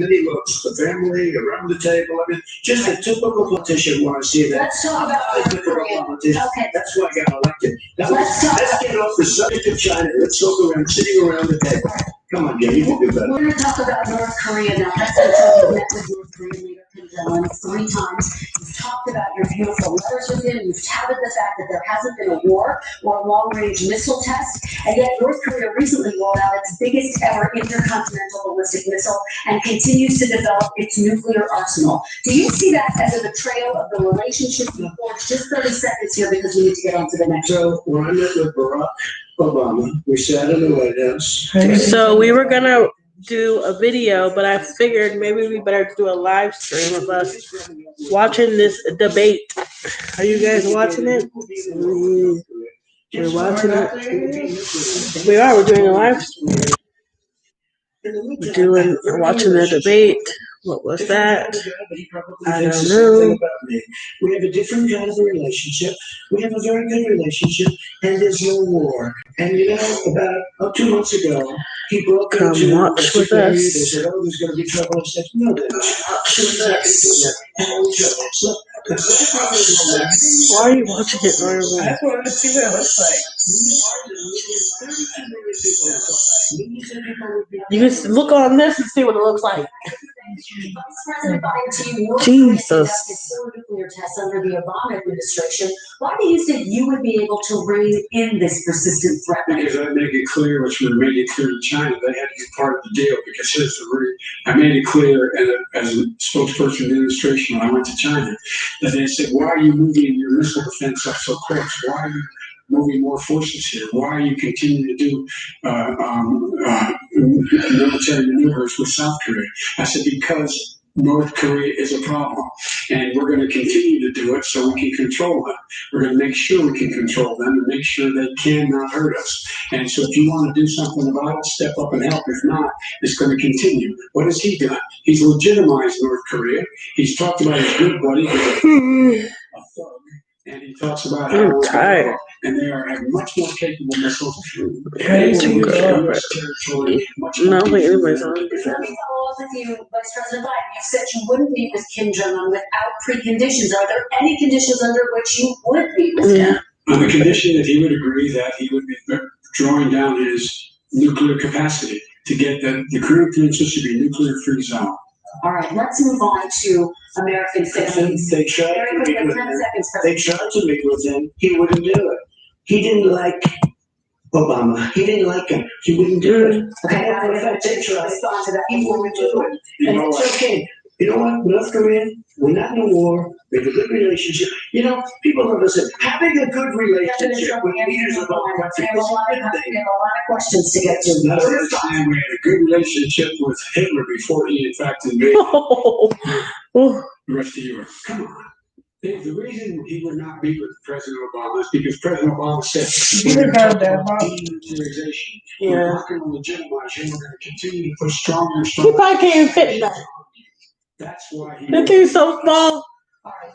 then he looks the family around the table. I mean, just a typical politician want to see that. Let's talk about a typical politician. Okay. That's why I got elected. Now, let's get off the subject of China. Let's talk around sitting around the table. Come on, Jim, you can do better. We're going to talk about North Korea now. President Trump has met with North Korean leader Kim Jong-un 3 times. You've talked about your beautiful letters with him. You've touted the fact that there hasn't been a war or a long-range missile test. And yet North Korea recently rolled out its biggest ever intercontinental ballistic missile and continues to develop its nuclear arsenal. Do you see that as a betrayal of the relationship you forged? Just 30 seconds here because we need to get on to the next. So when I met with Barack Obama, we sat in the White House. So we were gonna do a video, but I figured maybe we better do a live stream of us watching this debate. Are you guys watching it? We're watching it. We are. We're doing a live stream. We're watching the debate. What was that? I don't know. We have a different kind of a relationship. We have a very good relationship, and there's no war. And you know, about 2 months ago, he broke Come into watch with us. They said, "Oh, there's going to be trouble." I said, "No, there's not." Why are you watching it, Norman? I just wanted to see what it looks like. You can look on this and see what it looks like. President Biden to you, Jesus. nuclear tests under the Obama administration. Why do you think you would be able to rein in this persistent threat? Because I make it clear, which we made it clear to China, they had to be part of the deal. Because here's the reason: I made it clear, and as a spokesperson of the administration, when I went to China, that they said, "Why are you moving your missile defense up so close? Why are you moving more forces here? Why are you continuing to do military maneuvers with South Korea?" I said, "Because North Korea is a problem, and we're going to continue to do it so we can control them. We're going to make sure we can control them and make sure they cannot hurt us. And so if you want to do something about it, step up and help. If not, it's going to continue." What has he done? He's legitimized North Korea. He's talked about his good buddy, who's a thug, and he talks about how I'm tired. and they are much more capable missiles. Crazy girl. No, wait, anyways. Let me follow up with you, Vice President Biden. You said you wouldn't meet with Kim Jong-un without preconditions. Are there any conditions under which you would meet with him? On the condition that he would agree that he would be drawing down his nuclear capacity to get the Korean Peninsula to be a nuclear-free zone. All right, let's move on to American families. They tried to meet with him. They tried to meet with him. He wouldn't do it. He didn't like Obama. He didn't like him. He wouldn't do it. Okay, I'm going to respond to that. He wouldn't do it. And it's okay. You know what? North Korea, we're not in a war. We have a good relationship. You know, people don't listen. Having a good relationship with leaders of other countries. We have a lot of questions to get to. Not understand we had a good relationship with Hitler before he, in fact, invaded the rest of Europe. Come on. The reason he would not meet with President Obama is because President Obama said we're demilitarization. We're not going to legitimize you. We're going to continue to push stronger and He stronger. probably can't even fit that. That's why he. That thing's so small. All right,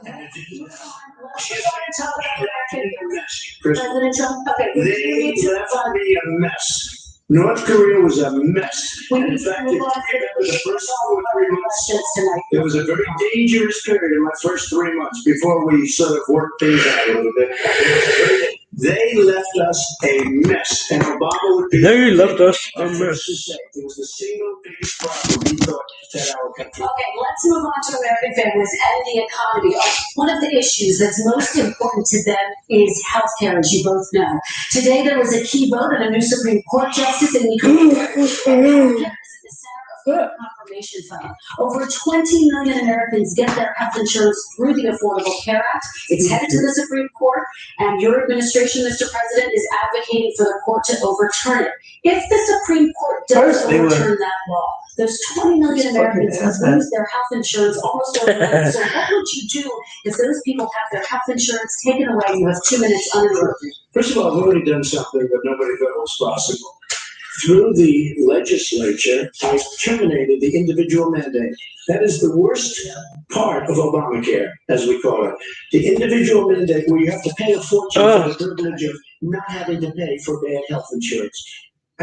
President Trump, okay. They left me a mess. North Korea was a mess. In fact, if you remember the first 2 or 3 months, it was a very dangerous period in my first 3 months before we sort of worked things out a little bit. They left us a mess, and Obama would be. They left us a mess. It was the single biggest problem he thought that our country. Okay, let's move on to American families and the economy. One of the issues that's most important to them is health care, as you both know. Today there was a key vote on a new Supreme Court justice in the confirmation fund. Over 20 million Americans get their health insurance through the Affordable Care Act. It's headed to the Supreme Court, and your administration, Mr. President, is advocating for the court to overturn it. If the Supreme Court does overturn that law, those 20 million Americans will lose their health insurance almost overnight. So what would you do if those people have their health insurance taken away? You have 2 minutes uninterrupted. First of all, I've already done something that nobody thought was possible. Through the legislature, I terminated the individual mandate. That is the worst part of Obamacare, as we call it. The individual mandate, where you have to pay a fortune for the privilege of not having to pay for bad health insurance.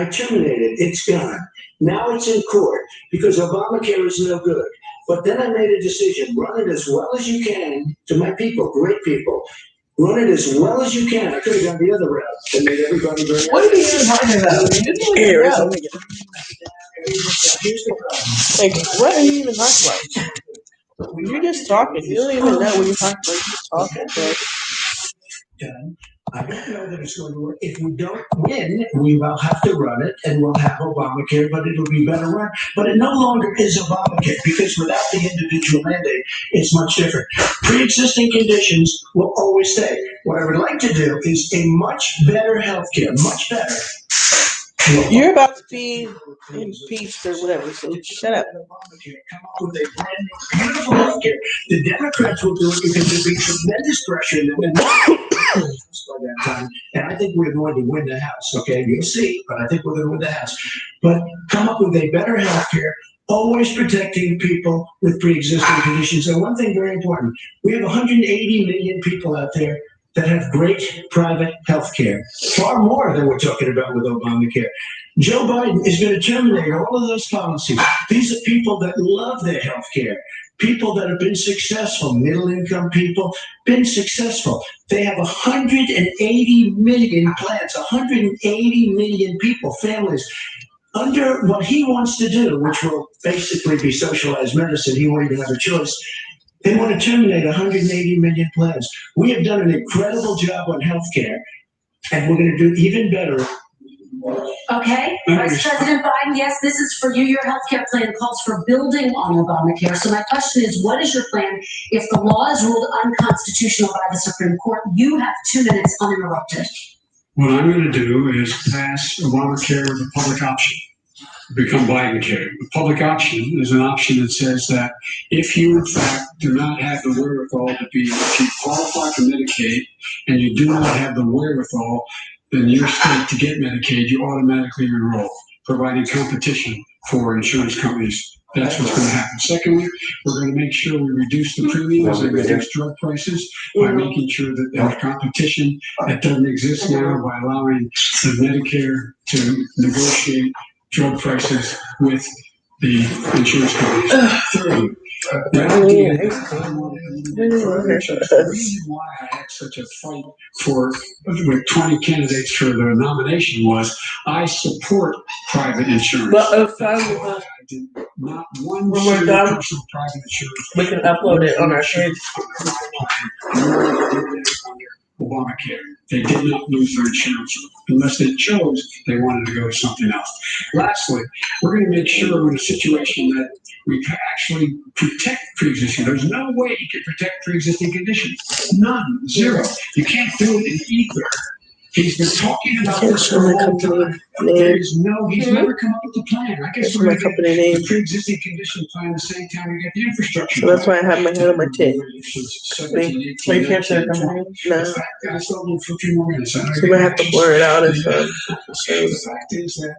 I terminated it. It's gone. Now it's in court because Obamacare is no good. But then I made a decision: run it as well as you can to my people, great people. Run it as well as you can. I could have gone the other route and made everybody very What are you even talking about? You didn't even Here, know. let me get Here's the problem. like, what are you even talking about? You're just talking. You don't even know what you're talking about. You're just talking. But Done. I don't know that it's going to work. If we don't win, we will have to run it and we'll have Obamacare, but it'll be better run. But it no longer is Obamacare because without the individual mandate, it's much different. Pre-existing conditions will always stay. What I would like to do is a much better health care, much better. you're about to be impeached or whatever, so shut up. Come up with a brand new, beautiful health care. The Democrats will do it because there'll be tremendous pressure on them by that time. And I think we're going to win the House, okay? We'll see, but I think we're going to win the House. But come up with a better health care, always protecting people with pre-existing conditions. And one thing very important, we have 180 million people out there that have great private health care, far more than we're talking about with Obamacare. Joe Biden is going to terminate all of those policies. These are people that love their health care, people that have been successful, middle-income people, been successful. They have 180 million plans, 180 million people, families, under what he wants to do, which will basically be socialized medicine. He won't even have a choice. They want to terminate 180 million plans. We have done an incredible job on healthcare, and we're going to do even better. Okay, Vice President Biden, yes, this is for you. Your healthcare plan calls for building on Obamacare. So my question is, what is your plan if the law is ruled unconstitutional by the Supreme Court? You have 2 minutes uninterrupted. What I'm going to do is pass Obamacare with a public option, become Bidencare. The public option is an option that says that if you, in fact, do not have the wherewithal if you qualify for Medicaid and you do not have the wherewithal in your state to get Medicaid, you automatically enroll, providing competition for insurance companies. That's what's going to happen. Secondly, we're going to make sure we reduce the premiums and reduce drug prices by making sure that there's competition that doesn't exist now by allowing the Medicare to negotiate drug prices with the insurance companies. Thirdly, the reason why I had such a fight for with 20 candidates for the nomination was I support private insurance. I did not one single person private insurance. We can upload it on our page. Obamacare. They did not lose their insurance unless they chose they wanted to go to something else. Lastly, we're going to make sure we're in a situation that we actually protect pre-existing. There's no way you can protect pre-existing conditions. None. Zero. You can't do it in either. He's been talking about this for a long time. He's never come up with a plan. I guess we're going to get the pre-existing condition plan the same time we get the infrastructure. So that's why I have my head on my tit. Wait, can't say the company? No. I still need for a few more minutes. So I'm gonna have to blur it out as well. The fact is that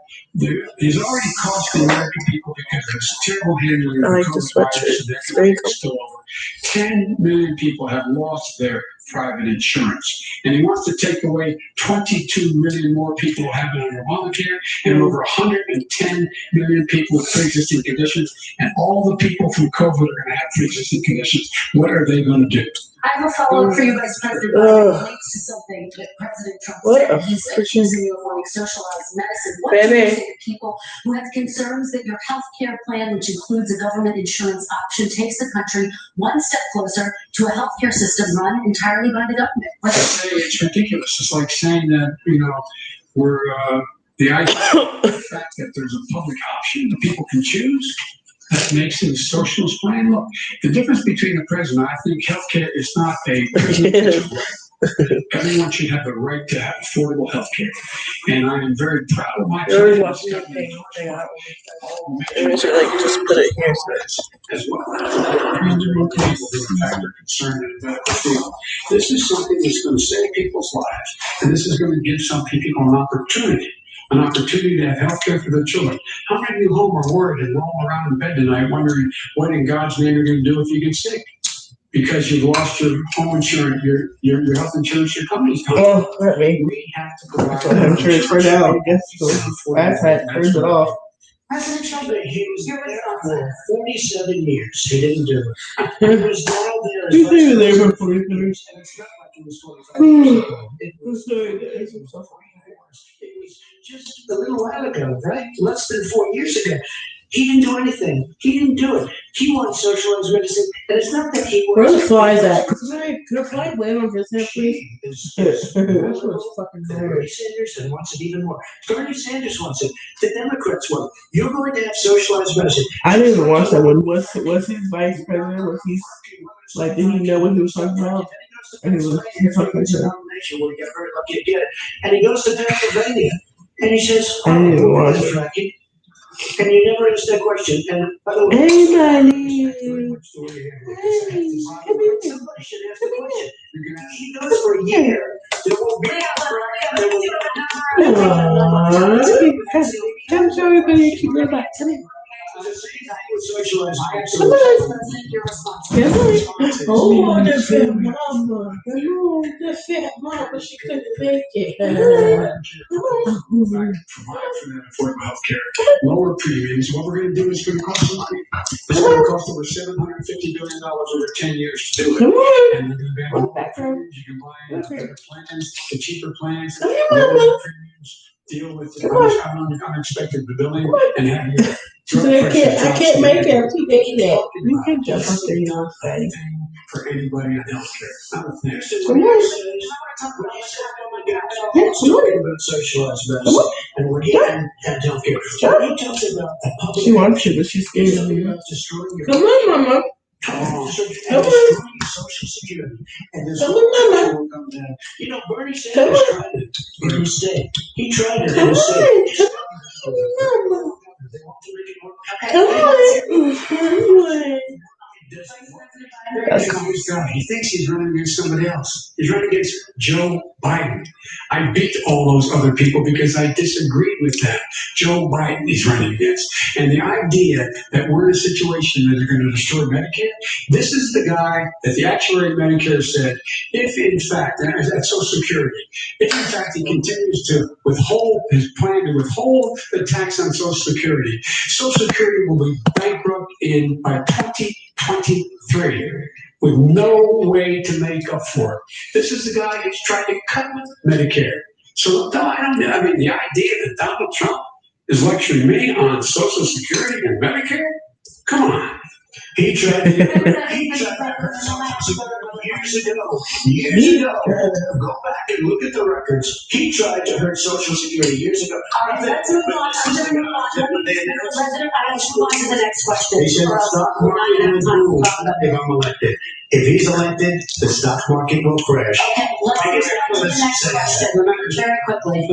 he's already cost the American people because of his terrible handling of I like the the COVID sweatshirt. virus and It's very economic spillover. 10 million people have lost their private insurance. And he wants to take away 22 million more people who have it under Obamacare and over 110 million people with pre-existing conditions. And all the people from COVID are going to have pre-existing conditions. What are they going to do? I have a follow-up for you, Vice President Biden. It relates to something that President Trump said. He's accusing you of wanting socialized medicine. What do you say to people who have concerns that your health care plan, which includes a government insurance option, takes the country one step closer to a health care system run entirely by the government? It's ridiculous. It's like saying that, we're the fact that there's a public option that people can choose. That makes it a socialist plan. Look, the difference between the president, I think healthcare is not a privilege. Everyone should have the right to have affordable healthcare. And I am very proud of my plan. Maybe I should just put it here. As well. People who in fact are concerned in the medical field. This is something that's going to save people's lives. And this is going to give some people an opportunity to have health care for their children. How many of you home are worried and roll around in bed tonight wondering what in God's name you're going to do if you get sick? because you've lost your home insurance, your health insurance, your company's gone. Oh, not me. We have to provide I'm sure it's for now. I guess so. Last night turned it off. President Trump, He was your there response. for 47 years. He didn't do it. He was now there as He's vice been there president. for 40 years. And it's not like it was 45 years ago. It was just a little while ago, right? Less than 4 years ago. He didn't do anything. He didn't do it. He wants socialized medicine, and it's not that he Where wants. the flies at? Can I fly land on this head, please? That's what's fucking Bernie hard. Sanders and wants it even more. Bernie Sanders wants it. The Democrats want it. You're going to have socialized medicine. I didn't even watch that one. Was his vice president? Was he like? Did he know what he was talking about? And he was talking to nomination where he got very lucky to get it. And he goes to Pennsylvania and he says, I didn't even watch it. fracking. And you never ask that question. And by the way, Hey, buddy. somebody should ask the question. He goes for a year. There will be there will Come show everybody keep their back. Come here. socialized Your response. Come on. Oh, the fat mama. Come on, the fat mama. She couldn't make it. Provide for that affordable health care. Lower premiums. What we're going to do is going to cost some money. It's going to cost over $750 billion over 10 years to do Come it. on. And you're going to have premiums. You can buy better plans, the cheaper plans. Come Lower on. premiums. Deal with the unexpected billing and have your So I can't make it. I'm too big that. You can jump up there, you know, fatty. For anybody in healthcare. Not a thing. Come on. socialized medicine and when he had healthcare. When he talks about the public, She wants to, but she's scared of me. destroying your Come on, mama. Social security. And this Come on, mama. will come down. You know, Bernie Sanders tried it in his state. He tried it in Come his on. state. Come on. Come on. Come on. He thinks he's running against somebody else. He's running against Joe Biden. I beat all those other people because I disagreed with them. Joe Biden is running against. And the idea that we're in a situation that they're going to destroy Medicare, this is the guy that the actuary of Medicare said, if in fact, that's Social Security, if in fact he continues to withhold his plan to withhold the tax on Social Security, Social Security will be bankrupt by 2023 with no way to make up for it. This is the guy who's trying to cut Medicare. So I mean, the idea that Donald Trump is lecturing me on Social Security and Medicare? Come on. He tried to years ago. Go back and look at the records. He tried to hurt Social Security years ago. All right, let's move on. I'm going to move on. President, I will move on to the next question. He said the stock market will boom if I'm elected. If he's elected, the stock market will crash. Okay, let's move on to the next question. Remember, very quickly.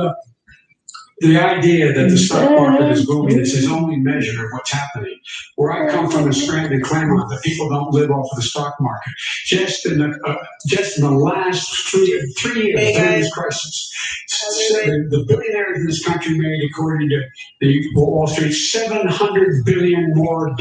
The idea that the stock market is booming is his only measure of what's happening. Where I come from in Scranton, Claremont, the people don't live off of the stock market. Just in the last three years during this crisis, the billionaires in this country made, according to the Wall Street, $700 billion more.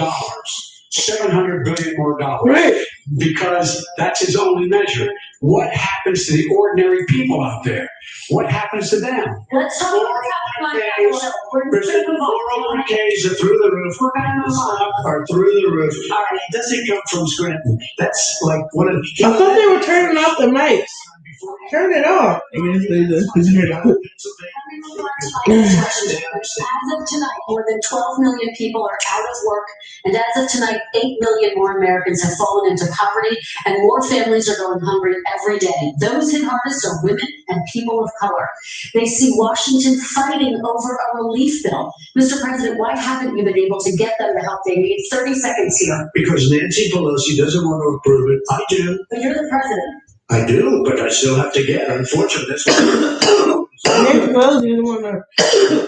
$700 billion more. Right. Because that's his only measure. What happens to the ordinary people out there? What happens to them? Let's talk about what's happening on Capitol Hill. 401ks are through the roof. Are through the roof. All right, it doesn't come from Scranton. That's like one of the. I thought they were turning off the mics. Turn it off. I guess they just because you're not. As of tonight, more than 12 million people are out of work, and as of tonight, 8 million more Americans have fallen into poverty, and more families are going hungry every day. Those hit hardest are women and people of color. They see Washington fighting over a relief bill. Mr. President, why haven't you been able to get them the help they need? 30 seconds here. Because Nancy Pelosi doesn't want to approve it. I do. But you're the president. I do, but I still have to get it. Unfortunately, that's what Nancy Pelosi didn't want to.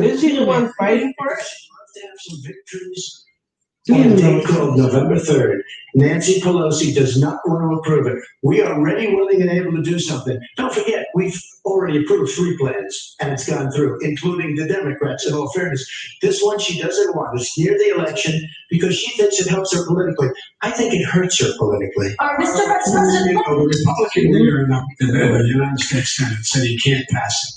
Is she the one fighting for it? She'd love to have some victories. on a date called November 3rd. Nancy Pelosi does not want to approve it. We are ready, willing, and able to do something. Don't forget, we've already approved 3 plans, and it's gone through, including the Democrats, in all fairness. This one she doesn't want. It's near the election because she thinks it helps her politically. I think it hurts her politically. Mr. Vice President, The Republican leader in the United States Senate said he can't pass it.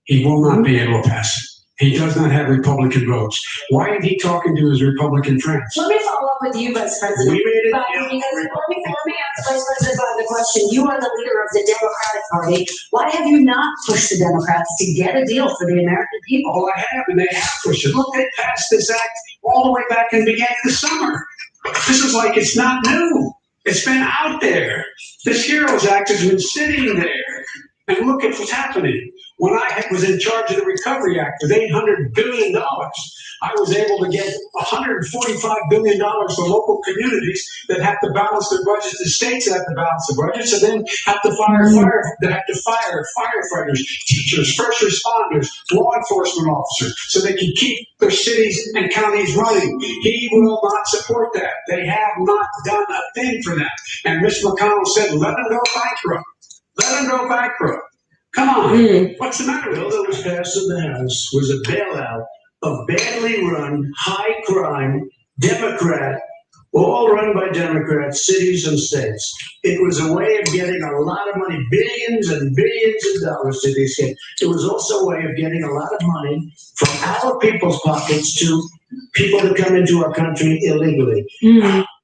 He will not be able to pass it. He does not have Republican votes. Why isn't he talking to his Republican friends? let me follow up with you, Vice President. We made it. Because let me ask Vice President Biden the question. You are the leader of the Democratic Party. Why have you not pushed the Democrats to get a deal for the American people? Oh, I have, and they have pushed it. Look, they passed this act all the way back in the beginning of the summer. This is like it's not new. It's been out there. This HEROES Act has been sitting there. And look at what's happening. When I was in charge of the Recovery Act with $800 billion, I was able to get $145 billion to local communities that have to balance their budgets, the states that have to balance their budgets, and then have to fire firefighters, teachers, first responders, law enforcement officers, so they can keep their cities and counties running. He will not support that. They have not done a thing for that. And Mitch McConnell said, let them go bankrupt. Let them go bankrupt. Come on. What's the matter? The bill that was passed in the House was a bailout of badly run, high crime, Democrat, all run by Democrats, cities and states. It was a way of getting a lot of money, billions and billions of dollars to these states. It was also a way of getting a lot of money from our people's pockets to people that come into our country illegally.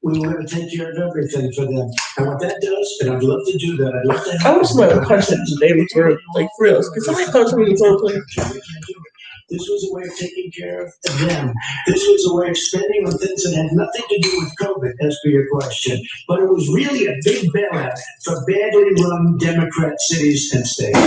We were going to take care of everything for them. And what that does, and I'd love to do that, I'd love to I help. was about to punch that today before, like, for real. Can somebody punch me before, please? This was a way of taking care of them. This was a way of spending on things that had nothing to do with COVID, as per your question. But it was really a big bailout for badly run Democrat cities and states. I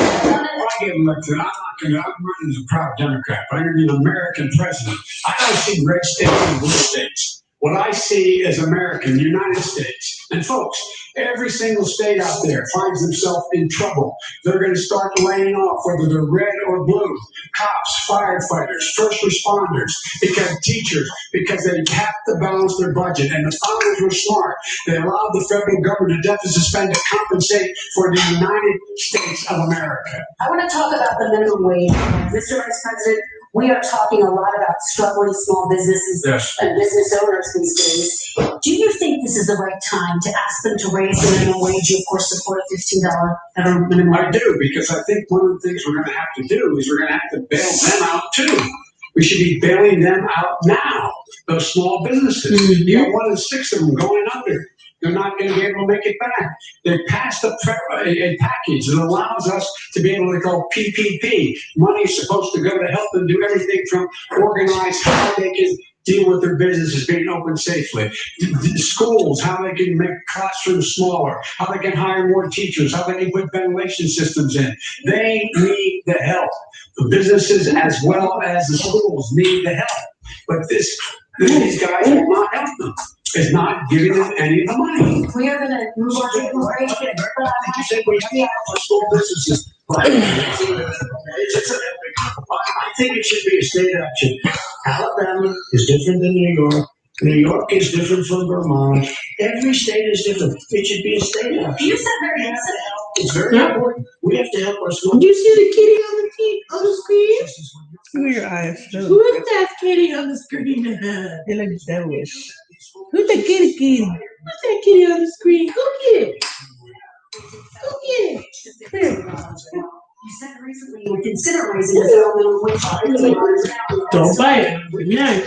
get elected. I'm running as a proud Democrat, but I'm going to be an American president. I don't see red states and blue states. What I see is American, United States. And folks, every single state out there finds themselves in trouble. They're going to start laying off, whether they're red or blue, cops, firefighters, first responders, because teachers, because they have to balance their budget. And the founders were smart. They allowed the federal government to deficit spend to compensate for the United States of America. I want to talk about the minimum wage. Mr. Vice President, we are talking a lot about struggling small businesses and business owners these days. Do you think this is the right time to ask them to raise the minimum wage? You, of course, support a $15 federal minimum wage. I do, because I think one of the things we're going to have to do is we're going to have to bail them out too. We should be bailing them out now, those small businesses. You got 1 in 6 of them going under. They're not going to be able to make it back. They passed a package that allows us to be able to go PPP. Money is supposed to go to help them do everything from organize how they can deal with their businesses being open safely. The schools, how they can make classrooms smaller, how they can hire more teachers, how they can put ventilation systems in. They need the help. The businesses as well as the schools need the help. But these guys will not help them. Is not giving them any of the money. We are going to move on to the break. You said we have to help our small businesses. I think it should be a state action. Alabama is different than New York. New York is different from Vermont. Every state is different. It should be a state action. You said very We have to help. It's very important. We have to help our small Did you see the kitty on the screen? Who are your eyes? Who is that kitty on the screen? They look devilish. Who's that kitty? Who's that kitty on the screen? Go get it. Go get it. Come here. You said recently you would consider raising the federal minimum wage to $15 an hour. Don't bite it. Yeah.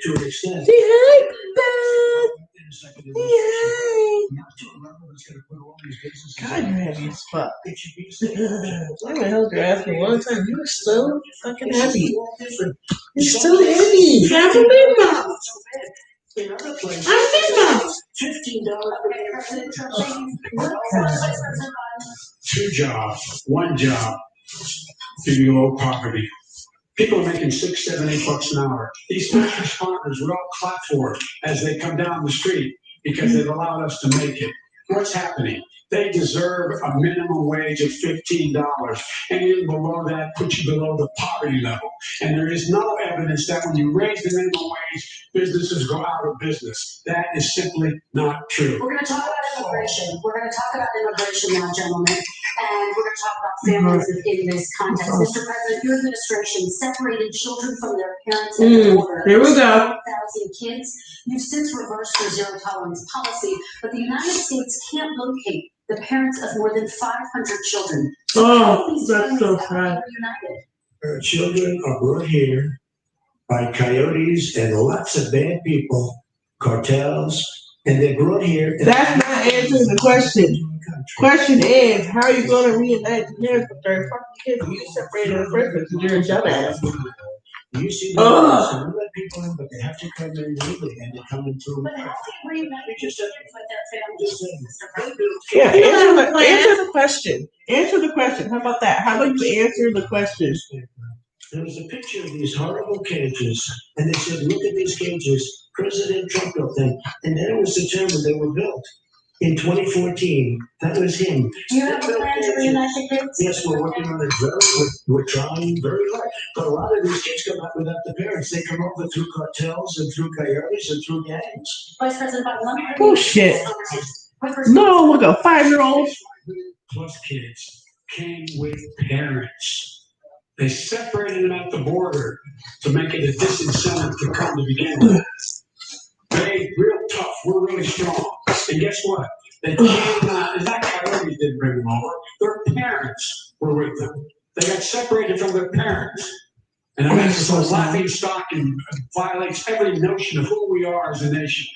To an extent. Say hi, Beth. Say hi. God, you're heavy as fuck. Why the hell did you ask me one time? You were so fucking heavy. You're so heavy. Have a big mouth. In other places, I'm big mouth. $15. 2 jobs, 1 job, below poverty. People are making $6, $7, $8 an hour. These first responders would all clap for it as they come down the street because they've allowed us to make it. What's happening? They deserve a minimum wage of $15. Anything below that puts you below the poverty level. And there is no evidence evidence that when you raise the minimum wage, businesses go out of business. That is simply not true. We're going to talk about immigration. We're going to talk about immigration now, gentlemen. And we're going to talk about families in this context. Mr. President, your administration separated children from their parents at the border. Here we go. 1,000 kids. You've since reversed your zero tolerance policy, but the United States can't locate the parents of more than 500 children. Oh, that's so sad. Children are brought here by coyotes and lots of bad people, cartels, and they're brought here. That's not answering the question. Question is, how are you going to reunite the parents with their fucking kids? You separated the first because you're a dumbass. You see, some let people in, but they have to come in legally, and they're coming through. But how do you reunite the kids with their families, Mr. President? Yeah, answer the question. Answer the question. How about that? How about you answer the question? There was a picture of these horrible cages, and they said, look at these cages. President Trump built them. And then it was determined they were built in 2014. That was him. Do you have a plan to reunite the kids? Yes, we're working on it. We're trying very hard. But a lot of these kids come out without the parents. They come over through cartels and through coyotes and through gangs. Vice President Biden, let me Bullshit. No, look, a 5-year-old. Plus kids came with parents. They separated them at the border to make it a disincentive to come to begin with. They real tough. We're really strong. And guess what? They came and that coyote didn't bring them over. Their parents were with them. They got separated from their parents. And that's a laughing stock and violates every notion of who we are as a nation.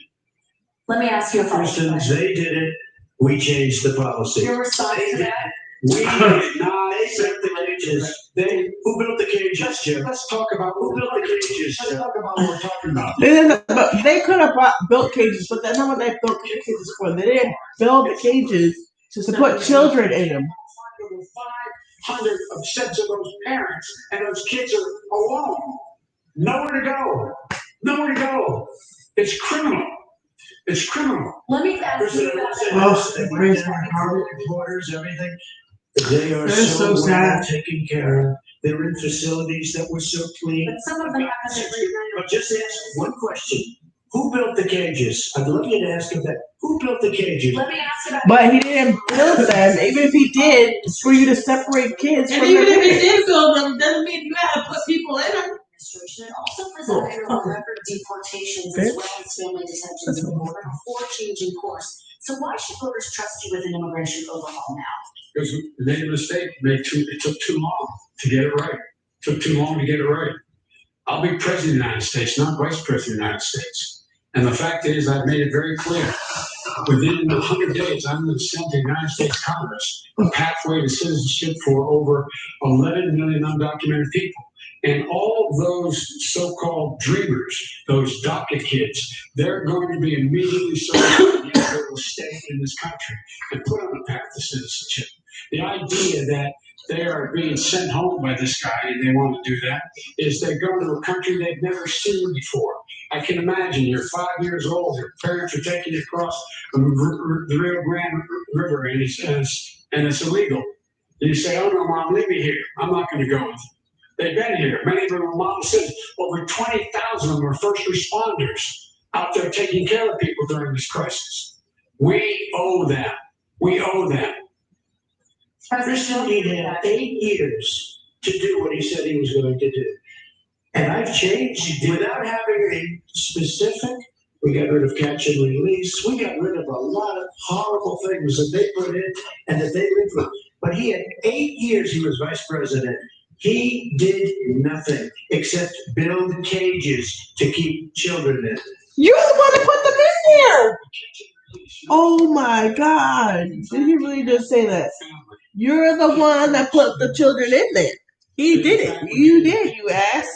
Let me ask you a question. They did it. We changed the policy. Your response to that? We did not accept the cages. Who built the cages, Jim? Let's talk about Who built the cages? Let's talk about what we're talking about. They could have built cages, but that's not what they built cages for. They didn't build the cages to put children in them. 500 sets of those parents, and those kids are alone. Nowhere to go. Nowhere to go. It's criminal. It's criminal. Let me ask you about reporters, everything. They are so well sad. Taken care of. They're in facilities that were so clean. But some of them haven't been. But just ask one question. Who built the cages? I'd love you to ask him that. Who built the cages? Let me ask about. But he didn't build them. Even if he did, it's for you to separate kids. And even if he did build them, doesn't mean you had to put people in them. It also presided over record deportations as well as family detentions at the border before changing course. So why should voters trust you with an immigration overhaul now? Because we made a mistake. It took too long to get it right. It took too long to get it right. I'll be president of the United States, not vice president of the United States. And the fact is, I've made it very clear. Within 100 days, I'm going to send to the United States Congress a pathway to citizenship for over 11 million undocumented people. And all those so-called dreamers, those DACA kids, they're going to be immediately selected they will stay in this country and put on a path to citizenship. The idea that they are being sent home by this guy and they want to do that is they're going to a country they've never seen before. I can imagine you're 5 years old, your parents are taking you across the Rio Grande River and it's illegal. And you say, oh no, Mom, leave me here. I'm not going to go with you. They've been here. Many of them, Mom said, over 20,000 of them are first responders out there taking care of people during this crisis. We owe them. We owe them. President had 8 years to do what he said he was going to do. And I've changed without having a specific, we got rid of catch and release. We got rid of a lot of horrible things that they put in and that they lived with. But he had 8 years he was vice president. He did nothing except build cages to keep children in. You're the one that put them in there. Oh my God. Did he really just say that? You're the one that put the children in there. He did it. You did, you ass.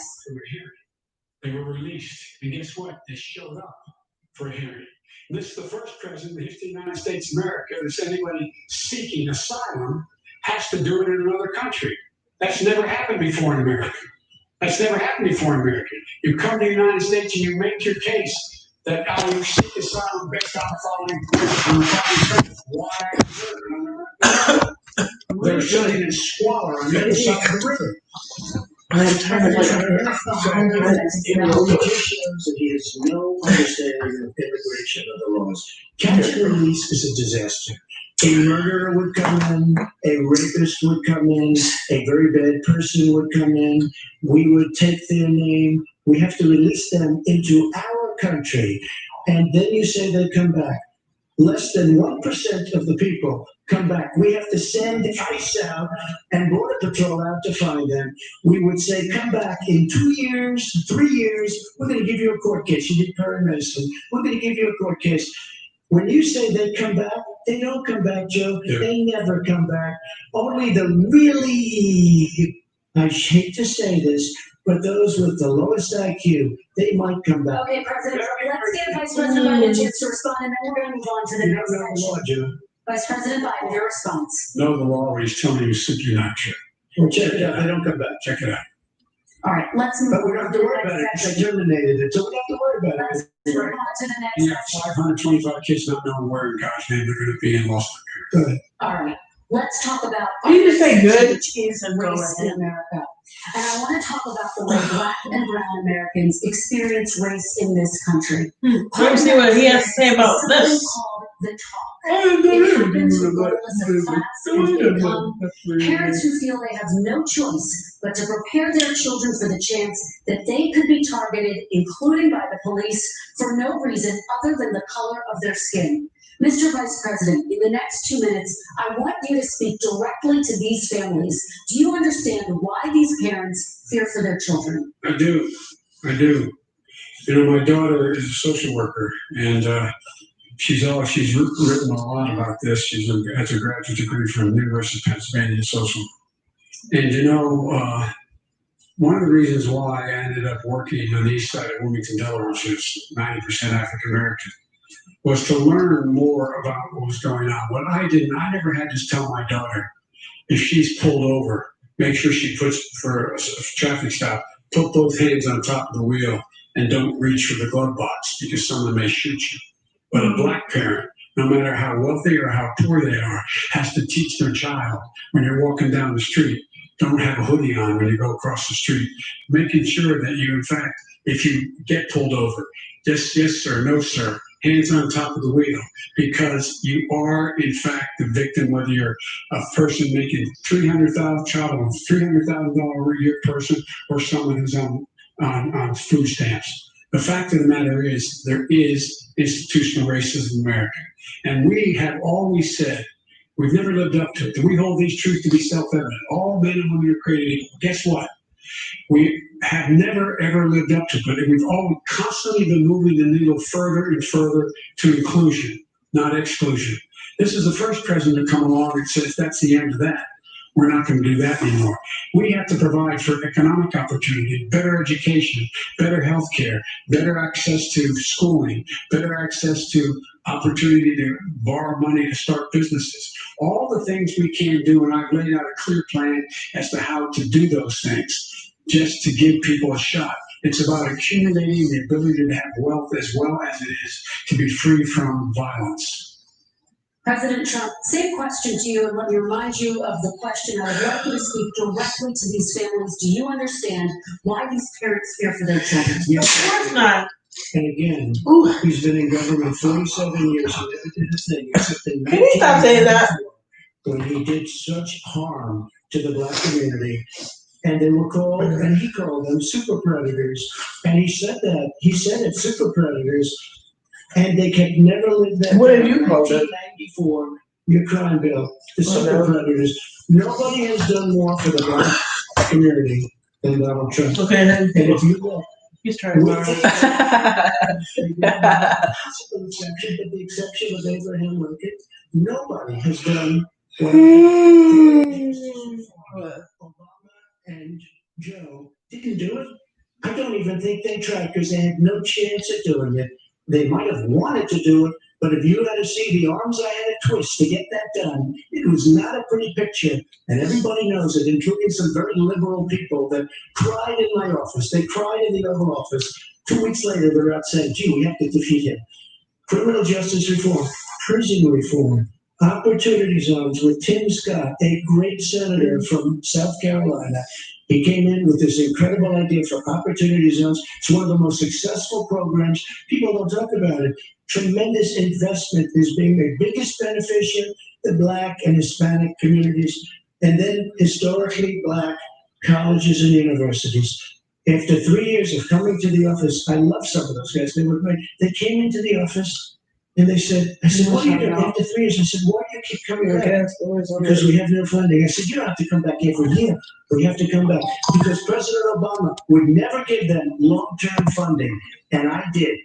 They were released. And guess what? They showed up for a hearing. And this is the first president in the history of the United States of America that anybody seeking asylum has to do it in another country. That's never happened before in America. That's never happened before in America. You come to the United States and you make your case that you seek asylum based on the following. Why? They're sitting in squalor on the other side of the river. I'm tired of It just shows that he has no understanding of immigration or the laws. Catch and release is a disaster. A murderer would come in, a rapist would come in, a very bad person would come in. We would take their name. We have to release them into our country. And then you say they come back. Less than 1% of the people come back. We have to send ICE out and Border Patrol out to find them. We would say, come back in 2 years, 3 years. We're going to give you a court case. You did paramedicine. We're going to give you a court case. When you say they come back, they don't come back, Joe. Yeah. They never come back. Only the really, I hate to say this, but those with the lowest IQ, they might come back. Okay, President, let's give Vice President Biden a chance to respond, and then we're going to move on to the next section. Law, Joe. Vice President Biden, your response. No, the law is telling you simply not true. Well, check it out. They don't come back. Check it out. All right, let's move But we on don't have to to the worry about it. next They section. terminated it, so we don't have to worry about Let's it. move on to the next Yeah, section. 525 kids not knowing where in God's name they're going to be in Los Good. All right, let's talk about Can you just say good? which is race in America. And I want to talk about the way Black and Brown Americans experience race in this country. Let me see what he has to say about Something this. called the talk. It happens regardless of class and income. Parents who feel they have no choice but to prepare their children for the chance that they could be targeted, including by the police, for no reason other than the color of their skin. Mr. Vice President, in the next 2 minutes, I want you to speak directly to these families. Do you understand why these parents fear for their children? I do. I do. You know, my daughter is a social worker, and she's written a lot about this. She has a graduate degree from the University of Pennsylvania in social. And you know, one of the reasons why I ended up working on the east side of Wilmington, Delaware, which is 90% African American, was to learn more about what was going on. What I never had to tell my daughter, if she's pulled over, make sure she puts, for a traffic stop, put both hands on top of the wheel and don't reach for the glove box because someone may shoot you. But a Black parent, no matter how wealthy or how poor they are, has to teach their child when you're walking down the street, don't have a hoodie on when you go across the street, making sure that you, in fact, if you get pulled over, just yes sir, no sir, hands on top of the wheel, because you are in fact the victim, whether you're a person making $300,000 a year person or someone who's on food stamps. The fact of the matter is there is institutional racism in America. And we have always said, we've never lived up to it. We hold these truths to be self-evident. All men and women are created equal. Guess what? We have never, ever lived up to it. And we've always constantly been moving the needle further and further to inclusion, not exclusion. This is the first president to come along and says that's the end of that. We're not going to do that anymore. We have to provide for economic opportunity, better education, better health care, better access to schooling, better access to opportunity to borrow money to start businesses. All the things we can do, and I've laid out a clear plan as to how to do those things, just to give people a shot. It's about accumulating the ability to have wealth as well as it is to be free from violence. President Trump, same question to you, and let me remind you of the question. I would like you to speak directly to these families. Do you understand why these parents fear for their children? Yes. Of course not. And again, Ooh. he's been in government 47 years. He never did a thing except in Can you stop saying that? 1994, when he did such harm to the Black community. And they were called, and he called them super predators. And he said that. He said it, super predators. And they can never live that. What have you called it? 1994, your crime bill, the super predators. Nobody has done more for the Black community than Donald Trump. Okay, then. And if you look, He's trying to with the exception of Abraham Lincoln, nobody has done what Obama and Joe didn't do it. I don't even think they tried because they had no chance of doing it. They might have wanted to do it, but if you had to see the arms I had to twist to get that done, it was not a pretty picture. And everybody knows it, including some very liberal people that cried in my office. They cried in the Oval Office. 2 weeks later, they're out saying, gee, we have to defeat him. Criminal justice reform, prison reform, opportunity zones with Tim Scott, a great senator from South Carolina. He came in with this incredible idea for opportunity zones. It's one of the most successful programs. People don't talk about it. Tremendous investment is being made. Biggest beneficiary, the Black and Hispanic communities, and then historically Black colleges and universities. After 3 years of coming to the office, I love some of those guys. They were great. They came into the office and they said, I said, what are you doing? After 3 years, I said, why do you keep coming back? Because we have no funding. I said, you don't have to come back every year. We have to come back because President Obama would never give them long-term funding, and I did.